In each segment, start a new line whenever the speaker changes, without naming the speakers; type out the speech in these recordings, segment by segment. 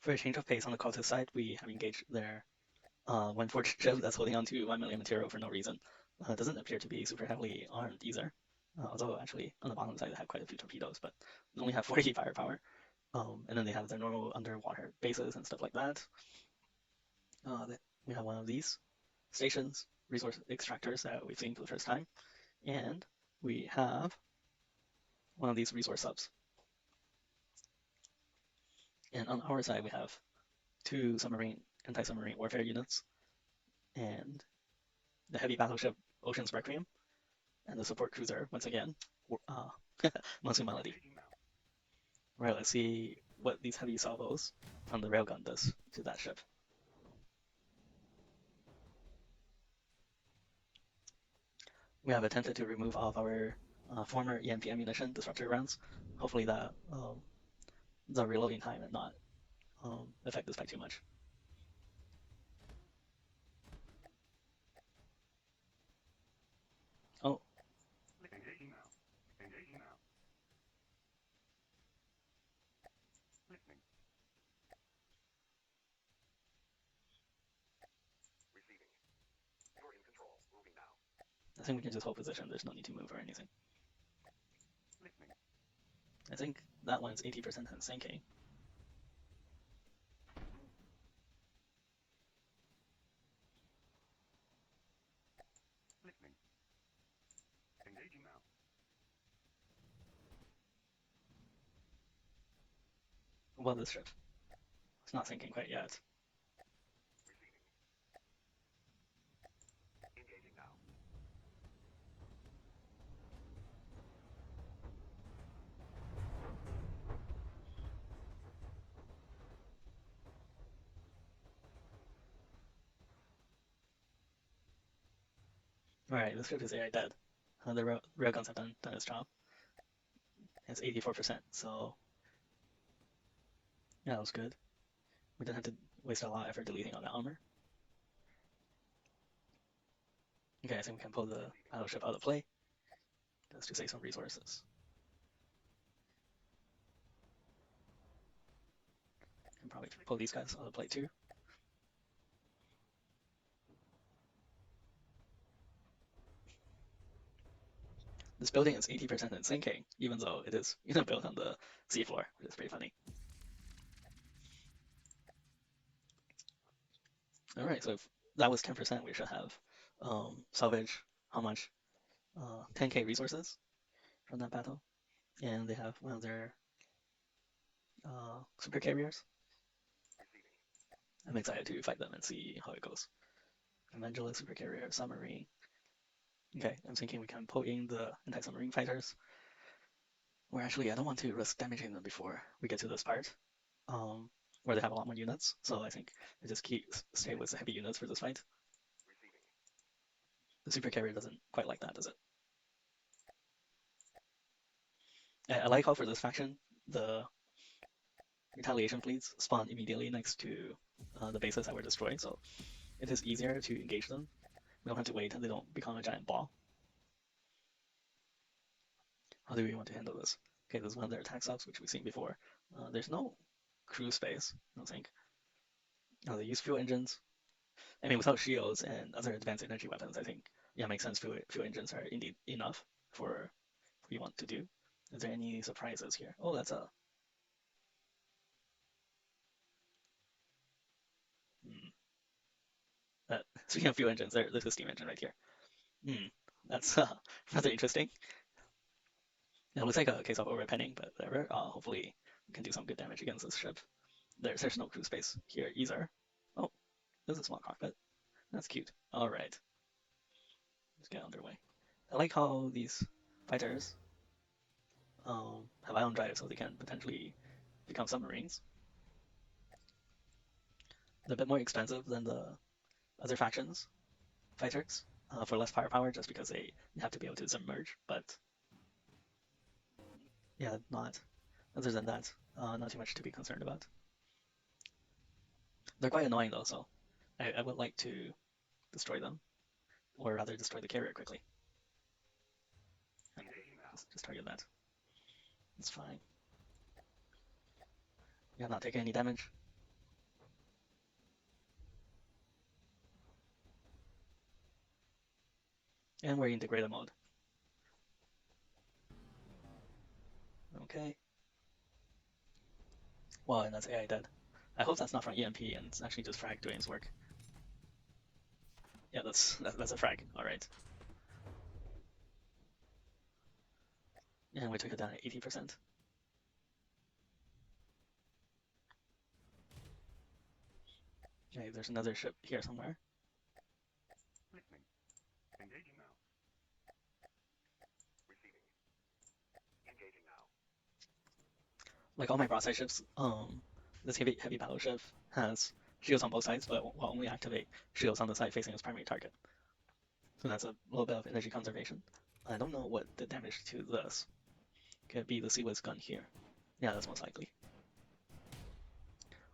For a change of pace on the cultist side, we have engaged their one forged ship that's holding on to 1 million material for no reason. Doesn't appear to be super heavily armed either. Although actually on the bottom side they have quite a few torpedoes, but they only have 40 firepower. And then they have their normal underwater bases and stuff like that. We have one of these stations, resource extractors that we've seen for the first time, and we have one of these resource subs. And on our side, we have two submarine anti-submarine warfare units, and the heavy battleship Ocean's Requiem, and the support cruiser once again, uh, Monsoon Melody. Right, let's see what these heavy salvos from the railgun does to that ship. We have attempted to remove all of our former EMP ammunition disruptor rounds. Hopefully that the reloading time and not affect this by too much. Oh,
Engaging now. Engaging now. Listening. Receiving. You're in control. Moving now.
I think we can just hold position. There's no need to move or anything.
Listening.
I think that one's 80% and sinking.
Listening. Engaging now.
Well, this ship. It's not sinking quite yet.
Receiving. Engaging now.
Alright, this ship is AI dead. The railguns have done its job. It's 84%, so yeah, that was good. We didn't have to waste a lot of effort deleting all that armor. Okay, I think we can pull the battleship out of play just to save some resources. Can probably pull these guys out of play too. This building is 80% in sinking, even though it is built on the seafloor, which is pretty funny. Alright, so if that was 10%, we should have salvage how much? 10k resources from that battle. And they have one of their super carriers. I'm excited to fight them and see how it goes. Evangelist, super carrier, submarine. Okay, I'm thinking we can pull in the anti-submarine fighters. Or actually, I don't want to risk damaging them before we get to this part, where they have a lot more units. So I think I just stay with the heavy units for this fight. The super carrier doesn't quite like that, does it? I like how for this faction, the retaliation fleets spawn immediately next to the bases that were destroyed, so it is easier to engage them. We don't have to wait until they don't become a giant ball. How do we want to handle this? Okay, this is one of their attack subs, which we've seen before. There's no crew space, I don't think. They use fuel engines. I mean, without shields and other advanced energy weapons, I think, yeah, makes sense. Fuel engines are indeed enough for what you want to do. Is there any surprises here? Oh, that's a... Hmm. Speaking of fuel engines, there's a steam engine right here. Hmm. That's rather interesting. It looks like a case of overpenning, but whatever. Hopefully we can do some good damage against this ship. There's no crew space here either. Oh, there's a small cockpit. That's cute. All right, let's get underway. I like how these fighters have ion drive, so they can potentially become submarines. They're a bit more expensive than the other factions fighters for less firepower, just because they have to be able to submerge. But yeah, not other than that, not too much to be concerned about. They're quite annoying though, so I would like to destroy them, or rather destroy the carrier quickly. Just target that. It's fine. Yeah, not taking any damage. And we're in degraded mode. Okay. Well, and that's AI dead. I hope that's not from EMP and it's actually just frag doing its work. Yeah, that's a frag. All right. And we took it down at 80%. Okay, there's another ship here somewhere.
Listening. Engaging now. Receiving. Engaging now.
Like all my broadside ships, this heavy battleship has shields on both sides, but will only activate shields on the side facing its primary target. So that's a little bit of energy conservation. I don't know what the damage to this. Could be the Seawiz gun here. Yeah, that's most likely.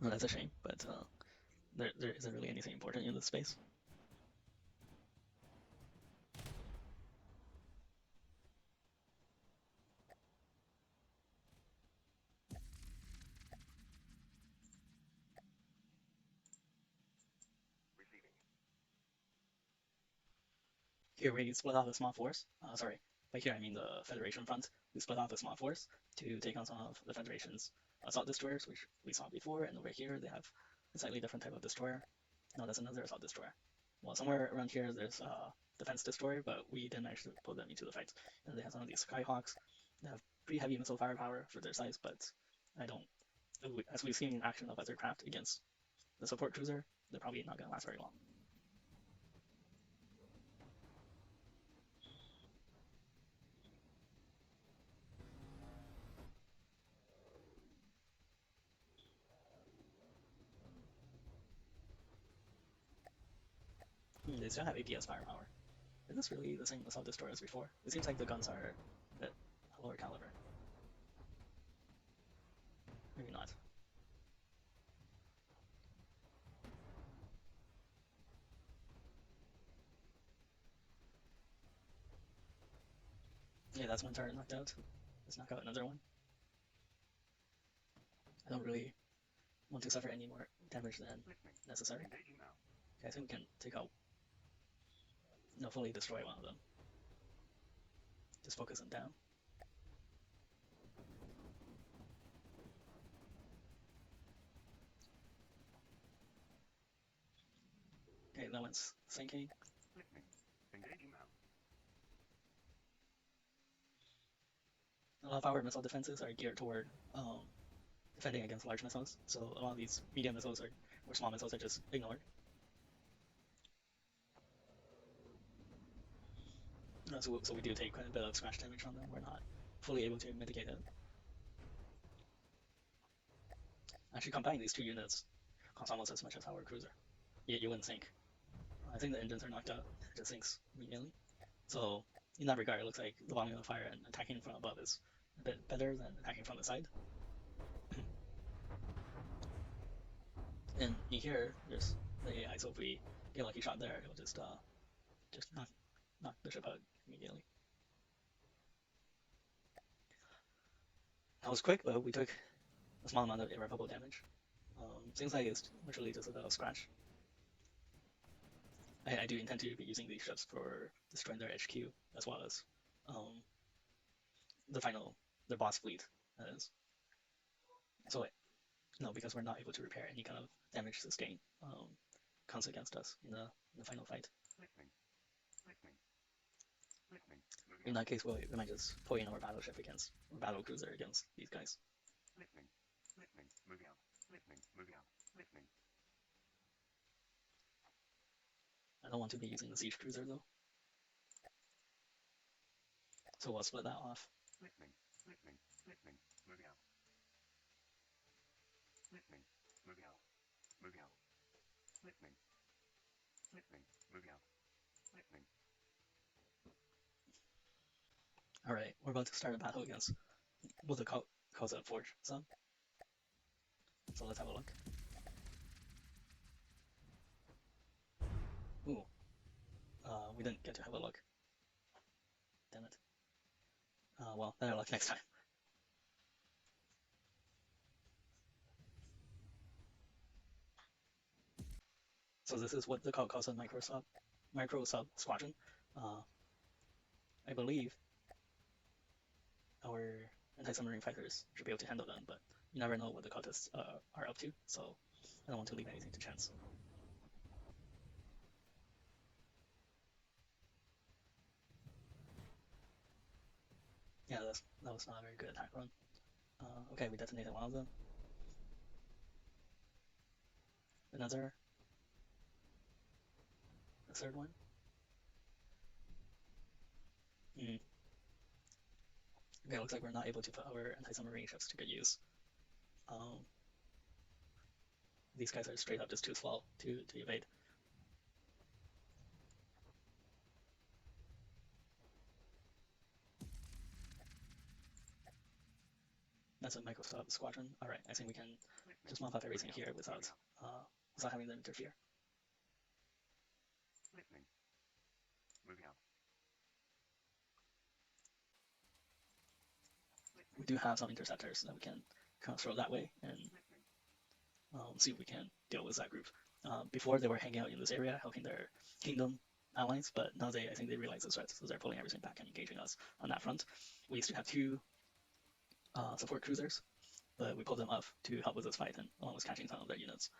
Well, that's a shame, but there isn't really anything important in this space.
Receiving.
Here we split off a small force. Sorry, by here I mean the Federation front. We split off a small force to take on some of the Federation's assault destroyers, which we saw before. And over here they have a slightly different type of destroyer. No, that's another assault destroyer. Well, somewhere around here there's a defense destroyer, but we didn't manage to pull them into the fight. And they have some of these Skyhawks. They have pretty heavy missile firepower for their size, but I don't. As we've seen in action of other craft against the support cruiser, they're probably not going to last very long. They still have APS firepower. Is this really the same assault destroyer as before? It seems like the guns are a bit lower caliber. Maybe not. Yeah, that's one turret knocked out. Let's knock out another one. I don't really want to suffer any more damage than
Listening.
necessary.
Engaging now.
Okay, I think we can take out, no, fully destroy one of them. Just focus them down. Okay, that one's sinking.
Listening. Engaging now.
A lot of our missile defenses are geared toward defending against large missiles, so a lot of these medium missiles or small missiles are just ignored. So we do take quite a bit of smash damage from them. We're not fully able to mitigate it. Actually, combining these two units costs almost as much as our cruiser. You wouldn't think. I think the engines are knocked out. It just sinks immediately. So in that regard, it looks like the volume of fire and attacking from above is a bit better than attacking from the side. And in here, there's the AI. So if we get a lucky shot there, it'll just knock the ship out immediately. That was quick, but we took a small amount of irreparable damage. Seems like it's literally just a bit of scratch. I do intend to be using these ships for destroying their HQ as well as um, the final the boss fleet. That is. So no, because we're not able to repair any kind of damage sustained counts against us in the final fight.
Listening. Listening. Listening.
In that case, we might just pull in our battleship against or battle cruiser against these guys.
Listening. Listening. Moving out. Listening. Moving out. Listening.
I don't want to be using the siege cruiser though, so we'll split that off.
Listening. Listening. Listening. Moving out. Listening. Moving out. Moving out. Listening. Listening. Moving out. Listening.
All right, we're about to start a battle against what the calls a forge sub. So let's have a look. Ooh, we didn't get to have a look. Damn it. Well, better luck next time. So this is what the call calls a micro sub squadron. I believe our anti-submarine fighters should be able to handle them, but you never know what the cultists are up to, so I don't want to leave anything to chance. Yeah, that was not a very good attack run. Okay, we detonated one of them. Another, a third one. Mm. Okay, looks like we're not able to put our anti-submarine ships to good use. Um, these guys are straight up just too slow to evade. That's a micro squadron. All right, I think we can
Equipment.
just mop up everything
Moving out.
here
Moving out.
uh, without having them interfere.
Equipment. Moving out.
We
Equipment.
do have some interceptors that we can kind of throw that way and
Equipment.
see if we can deal with that group. Before they were hanging out in this area, helping their kingdom allies, but now I think they realize the threat, so they're pulling everything back and engaging us on that front. We used to have two support cruisers, but we pulled them off to help with this fight and along with catching some of their units.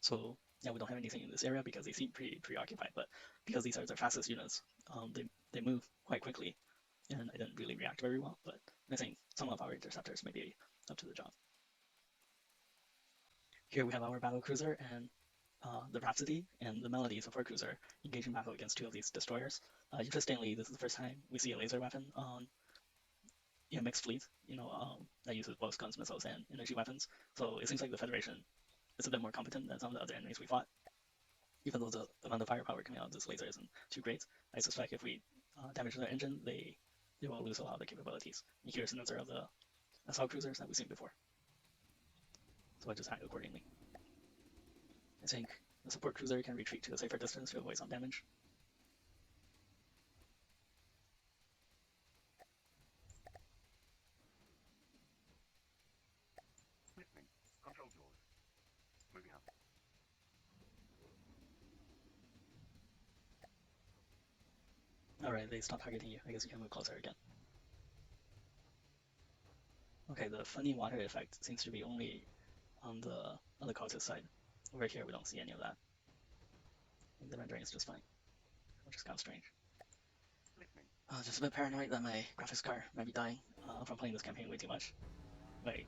So yeah, we don't have anything in this area because they seem pretty preoccupied, but because these are their fastest units, they move quite quickly, and I didn't really react very well, but I think some of our interceptors may be up to the job. Here we have our battle cruiser and the Rhapsody and the Melody support cruiser engaging battle against two of these destroyers. Interestingly, this is the first time we see a laser weapon on a mixed fleet, that uses both guns, missiles, and energy weapons. So it seems like the Federation is a bit more competent than some of the other enemies we fought. Even though the amount of firepower coming out of this laser isn't too great, I suspect if we damage their engine, they will lose a lot of their capabilities. And here's another of the assault cruisers that we've seen before. So I just act accordingly. I think the support cruiser can retreat to a safer distance to avoid some damage.
Equipment. Control doors. Moving out.
Alright, they stopped targeting you. I guess you can move closer again. Okay, the funny water effect seems to be only on the cultist side. Over here, we don't see any of that. I think the rendering is just fine, which is kind of strange.
Equipment.
Just a bit paranoid that my graphics card might be dying from playing this campaign way too much. Wait,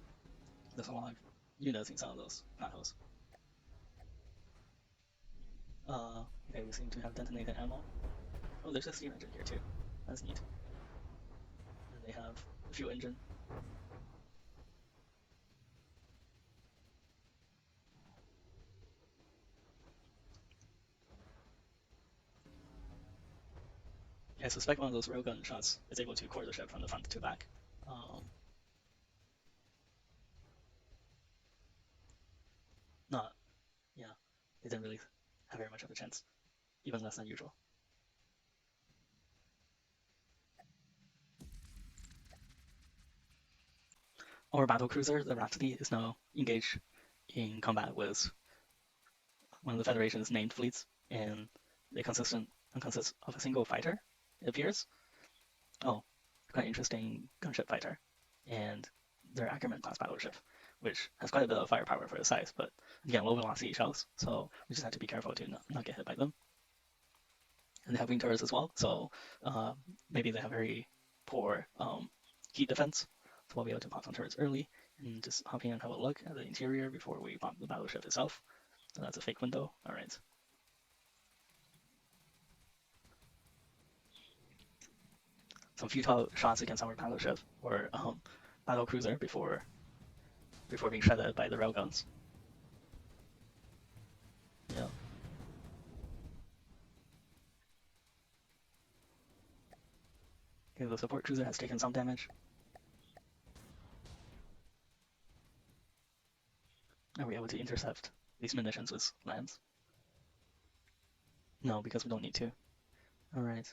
there's a lot of units in some of those battles. Okay, we seem to have detonated ammo. Oh, there's a steam engine here too. That's neat. And they have a fuel engine. I suspect one of those railgun shots is able to core the ship from the front to back. Not, yeah, they didn't really have very much of a chance, even less than usual. Our battle cruiser, the Rhapsody, is now engaged in combat with one of the Federation's named fleets, and they consists of a single fighter, it appears. Oh, quite interesting gunship fighter, and their Ackerman class battleship, which has quite a bit of firepower for the size, but again, low velocity shells, so we just have to be careful to not get hit by them. And they have wing turrets as well, so maybe they have very poor heat defense, so we'll be able to pop some turrets early and just hop in and have a look at the interior before we pop the battleship itself. So that's a fake window. All right. Some futile shots against our battleship or battle cruiser before being shredded by the railguns. Yeah. Okay, the support cruiser has taken some damage. Are we able to intercept these munitions with lance? No, because we don't need to. All right.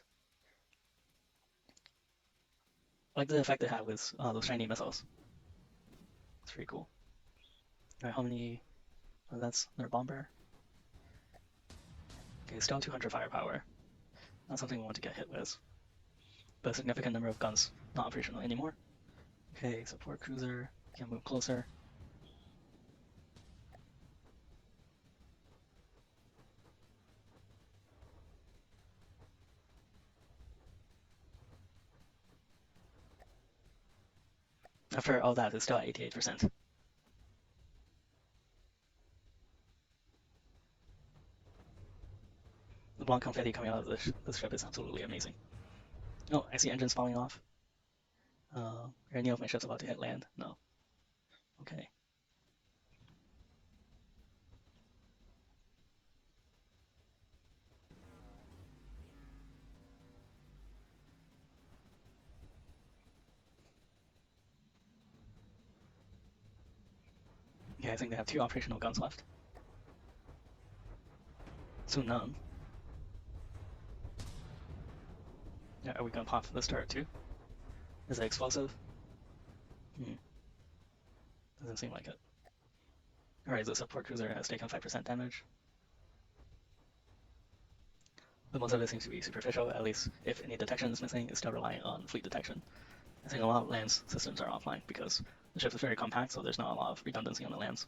I like the effect they have with those shiny missiles. It's pretty cool. All right, how many? Oh, that's their bomber. Okay, still 200 firepower. Not something we want to get hit with. But a significant number of guns not operational anymore. Okay, support cruiser can move closer. After all that, it's still at 88%. The blonde confetti coming out of this ship is absolutely amazing. Oh, I see engines falling off. Are any of my ships about to hit land? No. Okay. Yeah, I think they have 2 operational guns left. Soon none. Yeah, are we gonna pop this turret too? Is it explosive? Hmm, doesn't seem like it. Alright, the support cruiser has taken 5% damage. But most of it seems to be superficial, at least if any detection is missing, it's still relying on fleet detection. I think a lot of lands systems are offline because the ship is very compact, so there's not a lot of redundancy on the lands.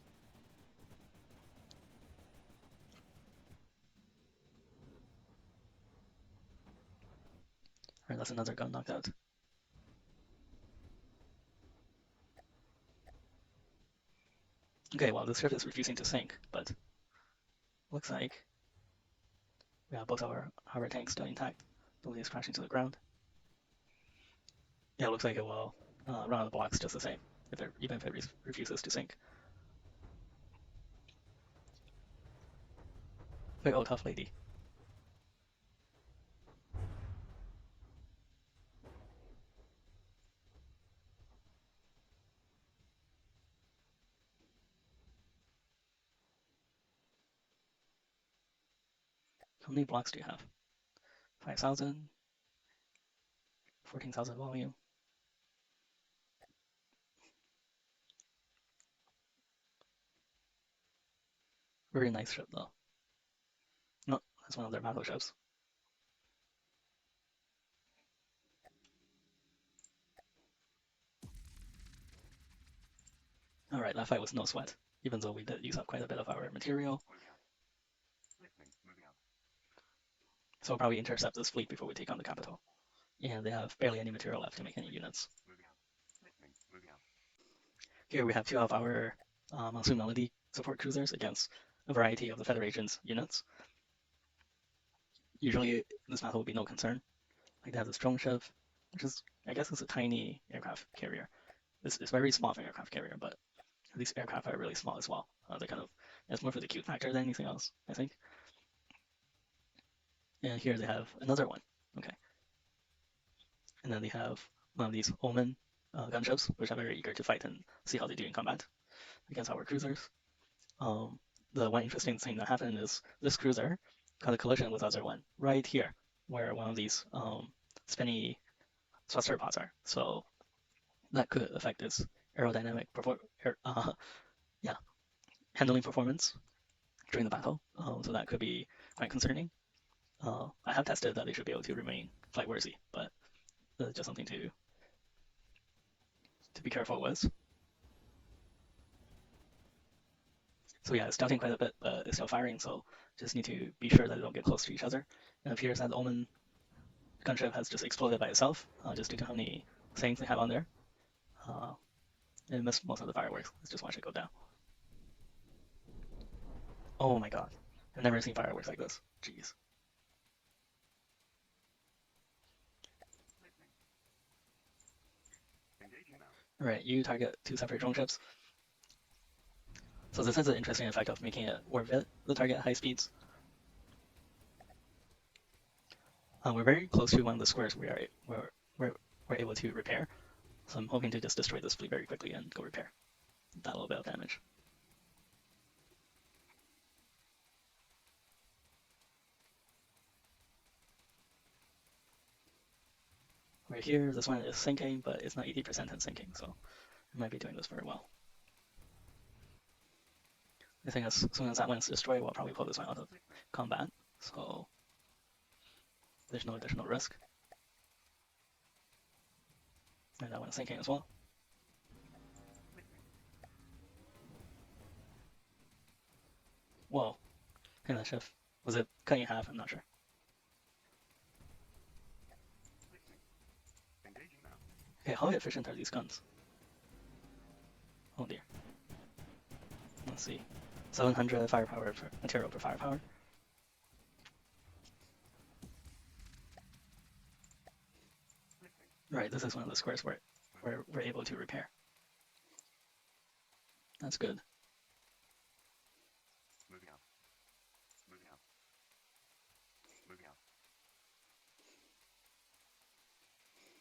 Alright, that's another gun knocked out. Okay, well, this ship is refusing to sink, but looks like we have both our tanks still intact. The lead is crashing to the ground. Yeah, it looks like it will run out of blocks just the same, even if it refuses to sink. Big old tough lady. How many blocks do you have? 5,000, 14,000 volume. Very nice ship though. No, that's one of their battleships. Alright, that fight was no sweat, even though we did use up quite a bit of our material. So we'll probably intercept this fleet before we take on the capital. And they have barely any material left to make any units. Here we have 2 of our Monsoon Melody support cruisers against a variety of the Federation's units. Usually this battle would be no concern. Like they have this drone ship, which is, I guess it's a tiny aircraft carrier. It's very small for an aircraft carrier, but these aircraft are really small as well. They kind of, it's more for the cute factor than anything else, I think. And here they have another one. Okay. And then they have one of these Omen gunships, which are very eager to fight and see how they do in combat against our cruisers. Um, the one interesting thing that happened is this cruiser got a collision with other one right here, where one of these spinny thruster pods are. So that could affect its aerodynamic yeah, handling performance during the battle. So that could be quite concerning. I have tested that they should be able to remain flight worthy, but that's just something to be careful with. So yeah, it's doubting quite a bit, but it's still firing, so just need to be sure that they don't get close to each other. And it appears that the Omen gunship has just exploded by itself, just due to how many things they have on there. Uh, it missed most of the fireworks. Let's just watch it go down. Oh my god. I've never seen fireworks like this. Jeez. Alright, you target 2 separate drone ships. So this has an interesting effect of making it orbit the target at high speeds. We're very close to one of the squares we're able to repair. So I'm hoping to just destroy this fleet very quickly and go repair that little bit of damage. Right here, this one is sinking, but it's not 80% in sinking, so it might be doing this very well. I think as soon as that one's destroyed, we'll probably pull this one out of combat. So There's no additional risk. And that one's sinking as well. Whoa. And that shift. Was it cutting in half? I'm not sure. Okay, how efficient are these guns? Oh dear. Let's see. 700 firepower for material per firepower. Right, this is one of the squares where we're able to repair. That's good.